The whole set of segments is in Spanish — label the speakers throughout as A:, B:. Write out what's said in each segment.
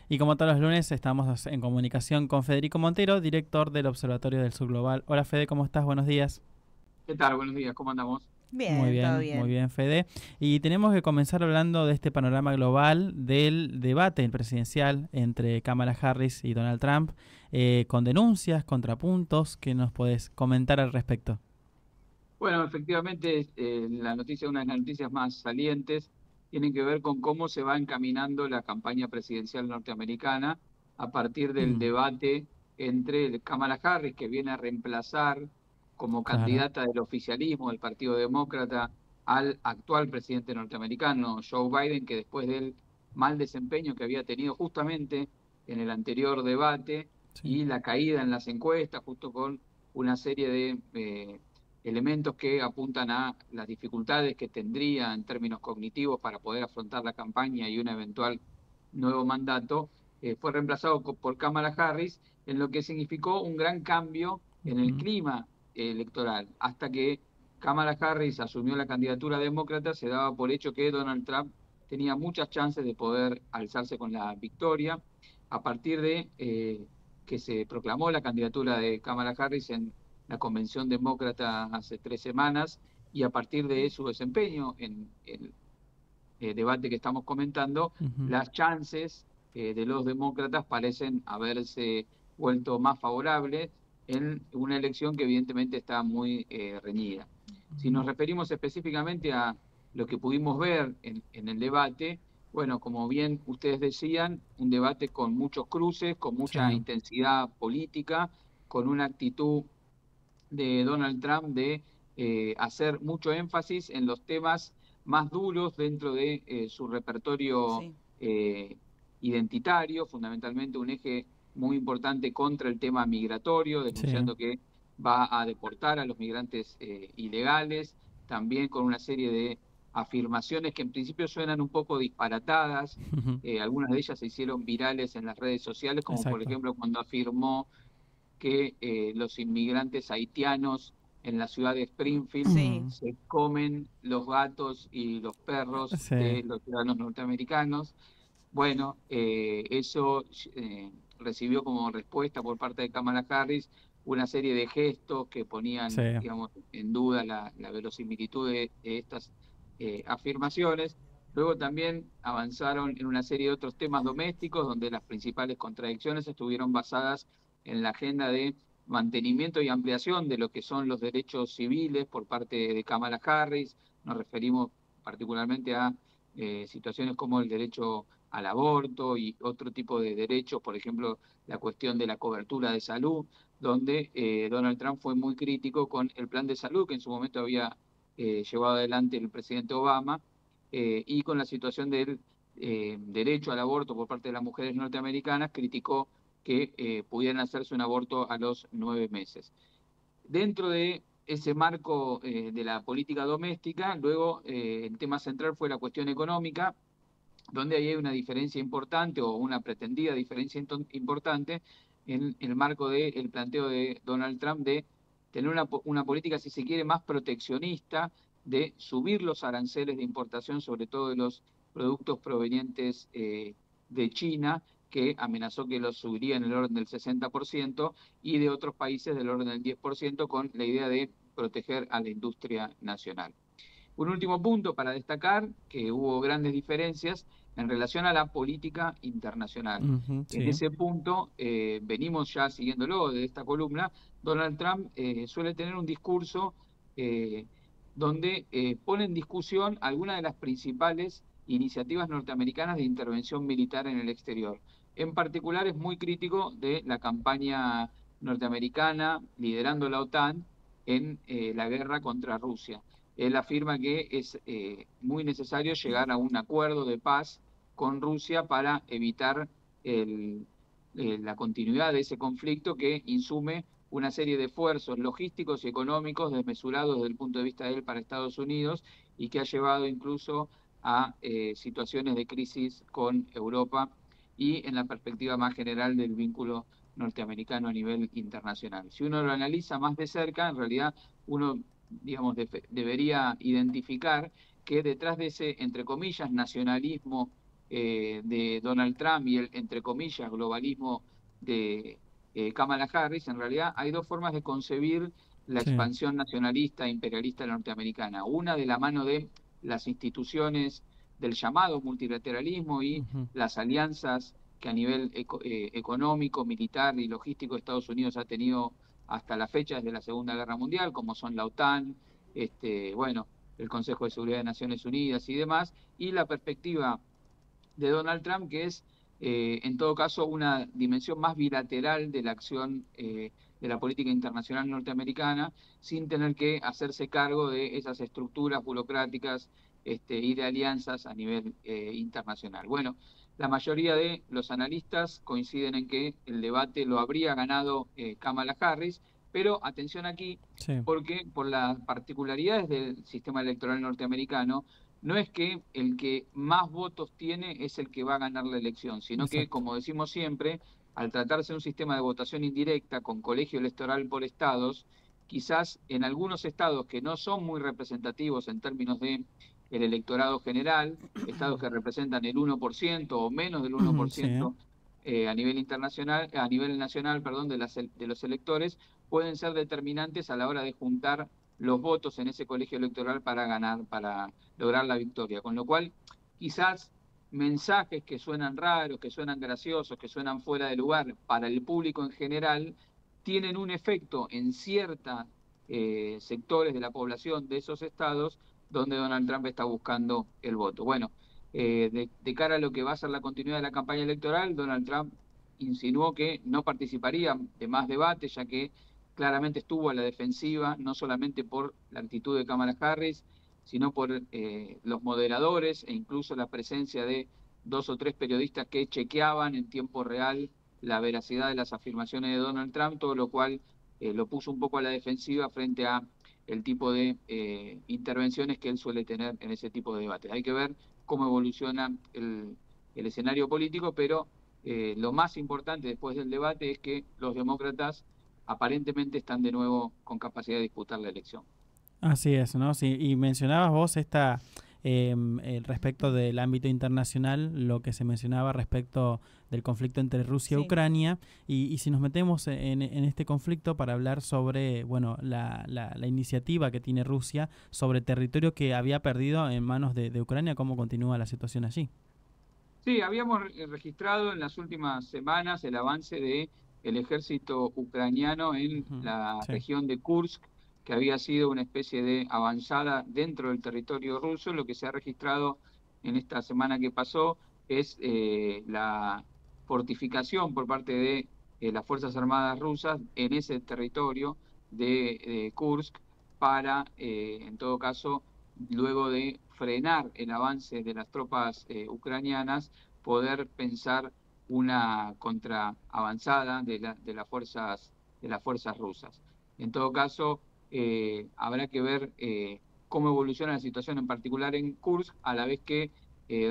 A: Y como todos los lunes estamos en comunicación con Federico Montero, director del Observatorio del Sur Global. Hola Fede, ¿cómo estás? Buenos días.
B: ¿Qué tal? Buenos días, ¿cómo andamos?
C: Bien, todo
A: Muy
C: bien.
A: bien Fede. Y tenemos que comenzar hablando de este panorama global del debate presidencial entre Kamala Harris y Donald Trump, con denuncias, contrapuntos. ¿Qué nos podés comentar al respecto?
B: Bueno, efectivamente, la noticia, una de las noticias más salientes, tiene que ver con cómo se va encaminando la campaña presidencial norteamericana a partir del
A: Mm,
B: debate entre Kamala Harris, que viene a reemplazar como
A: claro.
B: candidata del oficialismo del Partido Demócrata al actual presidente norteamericano, Joe Biden, que después del mal desempeño que había tenido justamente en el anterior debate
A: Sí.
B: y la caída en las encuestas, justo con una serie de elementos que apuntan a las dificultades que tendría en términos cognitivos para poder afrontar la campaña y un eventual nuevo mandato, fue reemplazado por Kamala Harris, en lo que significó un gran cambio en el
A: Ujú.
B: clima electoral. Hasta que Kamala Harris asumió la candidatura demócrata, se daba por hecho que Donald Trump tenía muchas chances de poder alzarse con la victoria. A partir de que se proclamó la candidatura de Kamala Harris en la Convención Demócrata hace 3 semanas, y a partir de su desempeño en el debate que estamos comentando,
A: Ujú.
B: las chances de los demócratas parecen haberse vuelto más favorables en una elección que evidentemente está muy reñida. Si nos referimos específicamente a lo que pudimos ver en el debate, bueno, como bien ustedes decían, un debate con muchos cruces, con
A: Sí.
B: mucha intensidad política, con una actitud de Donald Trump de hacer mucho énfasis en los temas más duros dentro de su repertorio
C: Sí.
B: eh, identitario, fundamentalmente un eje muy importante contra el tema migratorio,
A: Sí.
B: denunciando que va a deportar a los migrantes ilegales, también con una serie de afirmaciones que en principio suenan un poco disparatadas.
A: Ujú.
B: Algunas de ellas se hicieron virales en las redes sociales, como por
A: Exacto.
B: ejemplo cuando afirmó que los inmigrantes haitianos en la ciudad de Springfield
C: Sí.
B: se comen los gatos y los perros
A: Sí.
B: de los ciudadanos norteamericanos. Bueno, eso recibió como respuesta por parte de Kamala Harris una serie de gestos que
A: Sí.
B: ponían, digamos, en duda la verosimilitud de estas afirmaciones. Luego también avanzaron en una serie de otros temas domésticos donde las principales contradicciones estuvieron basadas en la agenda de mantenimiento y ampliación de lo que son los derechos civiles por parte de Kamala Harris. Nos referimos particularmente a situaciones como el derecho al aborto y otro tipo de derechos, por ejemplo, la cuestión de la cobertura de salud, donde Donald Trump fue muy crítico con el plan de salud que en su momento había llevado adelante el presidente Obama, y con la situación del derecho al aborto por parte de las mujeres norteamericanas, criticó que pudieran hacerse un aborto a los 9 meses. Dentro de ese marco de la política doméstica, luego el tema central fue la cuestión económica, donde ahí hay una diferencia importante o una pretendida diferencia importante en el marco del planteo de Donald Trump de tener una política, si se quiere, más proteccionista, de subir los aranceles de importación, sobre todo de los productos provenientes de China, que amenazó que los subiría en el orden del 60%, y de otros países del orden del 10%, con la idea de proteger a la industria nacional. Un último punto para destacar, que hubo grandes diferencias en relación a la política internacional.
A: Ujú.
B: En
A: Sí.
B: ese punto, venimos ya siguiéndolo de esta columna, Donald Trump suele tener un discurso eh, donde pone en discusión algunas de las principales iniciativas norteamericanas de intervención militar en el exterior. En particular, es muy crítico de la campaña norteamericana liderando la OTAN en la guerra contra Rusia. Él afirma que es muy necesario llegar a un acuerdo de paz con Rusia para evitar el, la continuidad de ese conflicto que insume una serie de esfuerzos logísticos y económicos desmesurados desde el punto de vista de él para Estados Unidos, y que ha llevado incluso a situaciones de crisis con Europa y en la perspectiva más general del vínculo norteamericano a nivel internacional. Si uno lo analiza más de cerca, en realidad uno, digamos, debería identificar que detrás de ese, entre comillas, nacionalismo de Donald Trump y el, entre comillas, globalismo de Kamala Harris, en realidad hay dos formas de concebir la
A: Sí.
B: expansión nacionalista e imperialista norteamericana. Una de la mano de las instituciones del llamado multilateralismo y
A: Ujú.
B: las alianzas que a nivel económico, militar y logístico Estados Unidos ha tenido hasta la fecha desde la Segunda Guerra Mundial, como son la OTAN, bueno, el Consejo de Seguridad de Naciones Unidas y demás, y la perspectiva de Donald Trump, que es en todo caso una dimensión más bilateral de la acción de la política internacional norteamericana, sin tener que hacerse cargo de esas estructuras burocráticas y de alianzas a nivel internacional. Bueno, la mayoría de los analistas coinciden en que el debate lo habría ganado Kamala Harris, pero atención aquí,
A: Sí.
B: porque por las particularidades del sistema electoral norteamericano, no es que el que más votos tiene es el que va a ganar la elección, sino que,
A: Exacto.
B: como decimos siempre, al tratarse de un sistema de votación indirecta con colegio electoral por estados, quizás en algunos estados que no son muy representativos en términos de el electorado general, estados que representan el 1% o menos del
A: Sí.
B: 1% a nivel internacional, a nivel nacional, perdón, de los electores, pueden ser determinantes a la hora de juntar los votos en ese colegio electoral para ganar, para lograr la victoria. Con lo cual, quizás mensajes que suenan raros, que suenan graciosos, que suenan fuera de lugar para el público en general, tienen un efecto en ciertos sectores de la población de esos estados donde Donald Trump está buscando el voto. Bueno, de cara a lo que va a ser la continuidad de la campaña electoral, Donald Trump insinuó que no participaría de más debates, ya que claramente estuvo a la defensiva, no solamente por la actitud de Kamala Harris, sino por los moderadores e incluso la presencia de dos o tres periodistas que chequeaban en tiempo real la veracidad de las afirmaciones de Donald Trump, todo lo cual lo puso un poco a la defensiva frente a el tipo de intervenciones que él suele tener en ese tipo de debates. Hay que ver cómo evoluciona el escenario político, pero lo más importante después del debate es que los demócratas aparentemente están de nuevo con capacidad de disputar la elección.
A: Así es, ¿no? Sí, y mencionabas vos respecto del ámbito internacional, lo que se mencionaba respecto del conflicto entre Rusia y
C: Sí.
A: Ucrania, y si nos metemos en este conflicto para hablar sobre, bueno, la iniciativa que tiene Rusia sobre territorio que había perdido en manos de Ucrania, ¿cómo continúa la situación allí?
B: Sí, habíamos registrado en las últimas semanas el avance de el ejército ucraniano en
A: Ujú.
B: la
A: Sí.
B: región de Kursk, que había sido una especie de avanzada dentro del territorio ruso. Lo que se ha registrado en esta semana que pasó es la fortificación por parte de las Fuerzas Armadas rusas en ese territorio de Kursk para, en todo caso, luego de frenar el avance de las tropas ucranianas, poder pensar una contraavanzada de las fuerzas rusas. En todo caso, habrá que ver cómo evoluciona la situación en particular en Kursk, a la vez que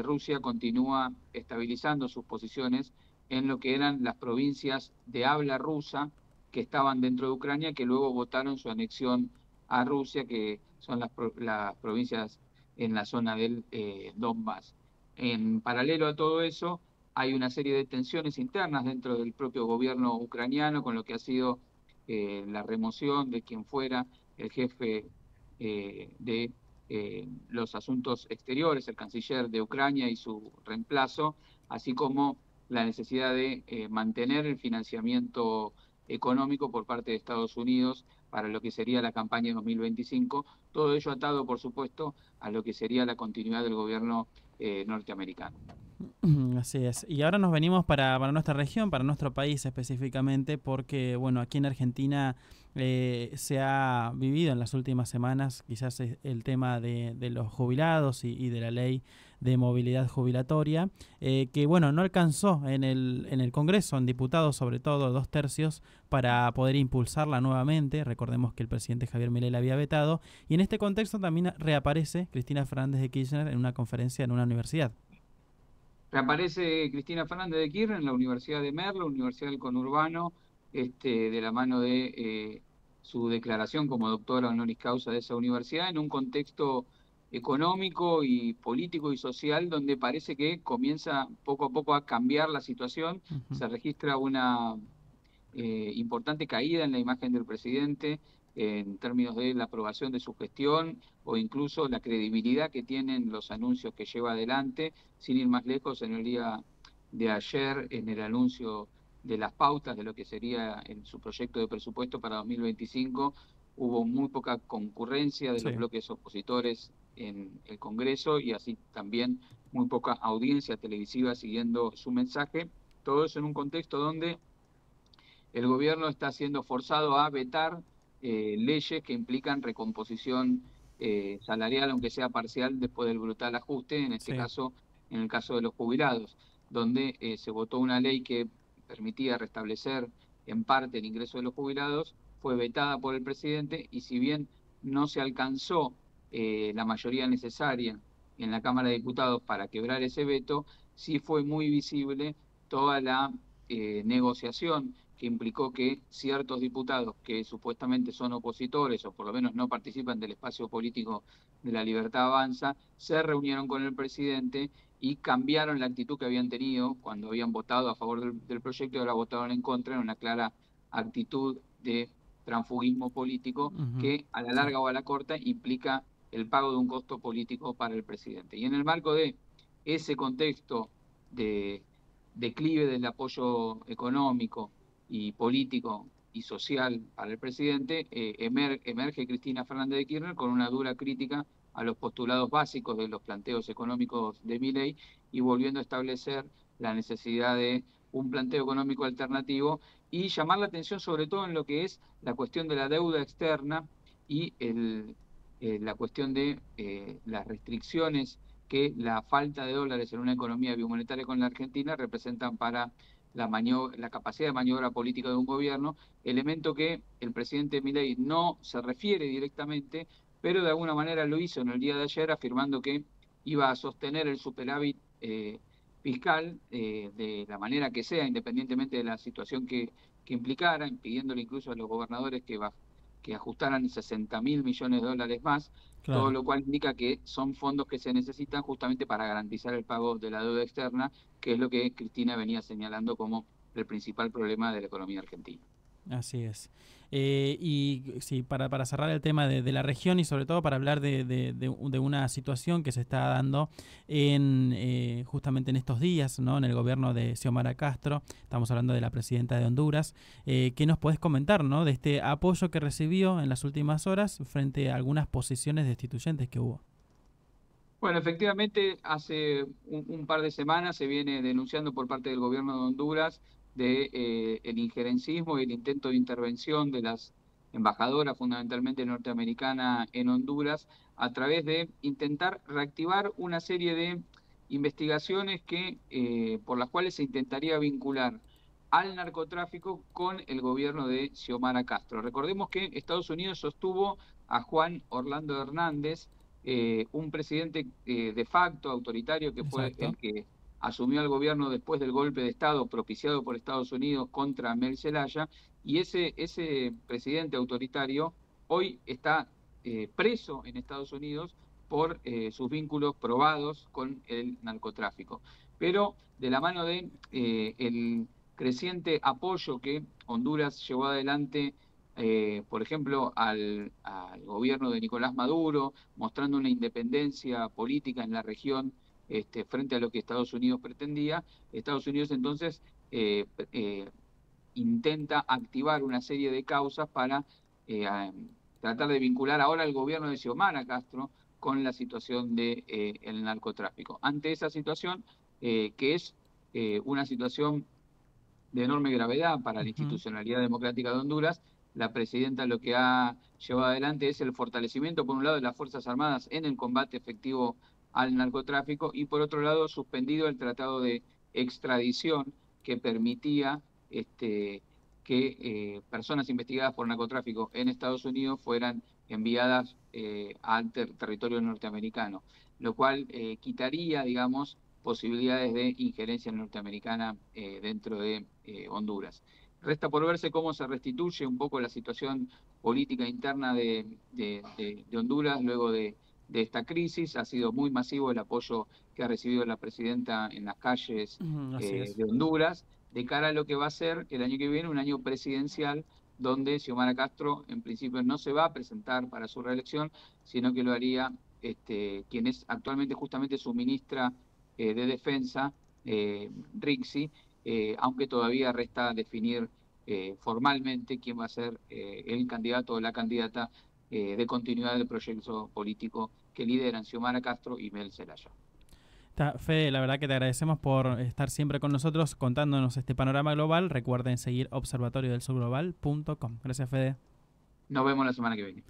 B: Rusia continúa estabilizando sus posiciones en lo que eran las provincias de habla rusa que estaban dentro de Ucrania, que luego votaron su anexión a Rusia, que son las provincias en la zona del Donbass. En paralelo a todo eso, hay una serie de tensiones internas dentro del propio gobierno ucraniano con lo que ha sido la remoción de quien fuera el jefe de los asuntos exteriores, el canciller de Ucrania y su reemplazo, así como la necesidad de mantener el financiamiento económico por parte de Estados Unidos para lo que sería la campaña 2025, todo ello atado, por supuesto, a lo que sería la continuidad del gobierno norteamericano.
A: Así es. Y ahora nos venimos para nuestra región, para nuestro país específicamente, porque bueno, aquí en Argentina se ha vivido en las últimas semanas quizás el tema de los jubilados y de la ley de movilidad jubilatoria, que bueno, no alcanzó en el Congreso, en diputados sobre todo, 2/3 para poder impulsarla nuevamente. Recordemos que el presidente Javier Milei la había vetado. Y en este contexto también reaparece Cristina Fernández de Kirchner en una conferencia en una universidad.
B: Reaparece Cristina Fernández de Kirchner en la Universidad de Merlo, Universidad del Conurbano, de la mano de su declaración como doctora honoris causa de esa universidad, en un contexto económico y político y social, donde parece que comienza poco a poco a cambiar la situación.
A: Ujú.
B: Se registra una importante caída en la imagen del presidente en términos de la aprobación de su gestión o incluso la credibilidad que tienen los anuncios que lleva adelante. Sin ir más lejos, en el día de ayer, en el anuncio de las pautas de lo que sería en su proyecto de presupuesto para 2025, hubo muy poca concurrencia de los
A: Sí,
B: bloques opositores en el Congreso y así también muy poca audiencia televisiva siguiendo su mensaje. Todo eso en un contexto donde el gobierno está siendo forzado a vetar leyes que implican recomposición salarial, aunque sea parcial, después del brutal ajuste, en este
A: sí.
B: caso, en el caso de los jubilados, donde se votó una ley que permitía restablecer en parte el ingreso de los jubilados, fue vetada por el presidente y si bien no se alcanzó la mayoría necesaria en la Cámara de Diputados para quebrar ese veto, sí fue muy visible toda la negociación que implicó que ciertos diputados que supuestamente son opositores o por lo menos no participan del espacio político de la Libertad Avanza, se reunieron con el presidente y cambiaron la actitud que habían tenido cuando habían votado a favor del proyecto y ahora votaron en contra en una clara actitud de transfugismo político
A: Ujú.
B: que a la
A: Sí,
B: larga o a la corta implica el pago de un costo político para el presidente. Y en el marco de ese contexto de declive del apoyo económico y político y social para el presidente, emerge Cristina Fernández de Kirchner con una dura crítica a los postulados básicos de los planteos económicos de Milei y volviendo a establecer la necesidad de un planteo económico alternativo y llamar la atención sobre todo en lo que es la cuestión de la deuda externa y la cuestión de las restricciones que la falta de dólares en una economía bimonetaria con la Argentina representan para la capacidad de maniobra política de un gobierno, elemento que el presidente Milei no se refiere directamente, pero de alguna manera lo hizo en el día de ayer afirmando que iba a sostener el superávit fiscal de la manera que sea, independientemente de la situación que implicara, pidiéndole incluso a los gobernadores que ajustaran 60.000 millones de dólares más, todo
A: claro.
B: lo cual indica que son fondos que se necesitan justamente para garantizar el pago de la deuda externa, que es lo que Cristina venía señalando como el principal problema de la economía argentina.
A: Así es. Y sí, para cerrar el tema de la región y sobre todo para hablar de una situación que se está dando justamente en estos días, ¿no? En el gobierno de Xiomara Castro, estamos hablando de la presidenta de Honduras. ¿Qué nos podés comentar, ¿no? De este apoyo que recibió en las últimas horas frente a algunas posiciones destituyentes que hubo?
B: Bueno, efectivamente, hace un par de semanas se viene denunciando por parte del gobierno de Honduras el injerencismo y el intento de intervención de las embajadoras, fundamentalmente norteamericana en Honduras, a través de intentar reactivar una serie de investigaciones por las cuales se intentaría vincular al narcotráfico con el gobierno de Xiomara Castro. Recordemos que Estados Unidos sostuvo a Juan Orlando Hernández, un presidente de facto autoritario que fue
A: Exacto.
B: el que asumió el gobierno después del golpe de Estado propiciado por Estados Unidos contra Mel Zelaya, y ese presidente autoritario hoy está preso en Estados Unidos por sus vínculos probados con el narcotráfico. Pero de la mano de el creciente apoyo que Honduras llevó adelante por ejemplo, al gobierno de Nicolás Maduro, mostrando una independencia política en la región frente a lo que Estados Unidos pretendía. Estados Unidos entonces intenta activar una serie de causas para tratar de vincular ahora al gobierno de Xiomara Castro con la situación del narcotráfico. Ante esa situación, que es una situación de enorme gravedad para la
A: Ujú.
B: institucionalidad democrática de Honduras, la presidenta lo que ha llevado adelante es el fortalecimiento, por un lado, de las Fuerzas Armadas en el combate efectivo al narcotráfico y, por otro lado, suspendido el tratado de extradición que permitía que personas investigadas por narcotráfico en Estados Unidos fueran enviadas al territorio norteamericano, lo cual quitaría, digamos, posibilidades de injerencia norteamericana dentro de Honduras. Resta por verse cómo se restituye un poco la situación política interna de Honduras luego de esta crisis. Ha sido muy masivo el apoyo que ha recibido la presidenta en las calles
A: Así es.
B: de Honduras, de cara a lo que va a ser el año que viene, un año presidencial, donde Xiomara Castro en principio no se va a presentar para su reelección, sino que lo haría quien es actualmente justamente su ministra de Defensa, Rixi, aunque todavía resta definir formalmente quién va a ser el candidato o la candidata de continuidad del proyecto político que lideran Xiomara Castro y Mel Zelaya.
A: Fede, la verdad que te agradecemos por estar siempre con nosotros contándonos este panorama global. Recuerden seguir observatoriodelsurglobal.com. Gracias, Fede.
B: Nos vemos la semana que viene.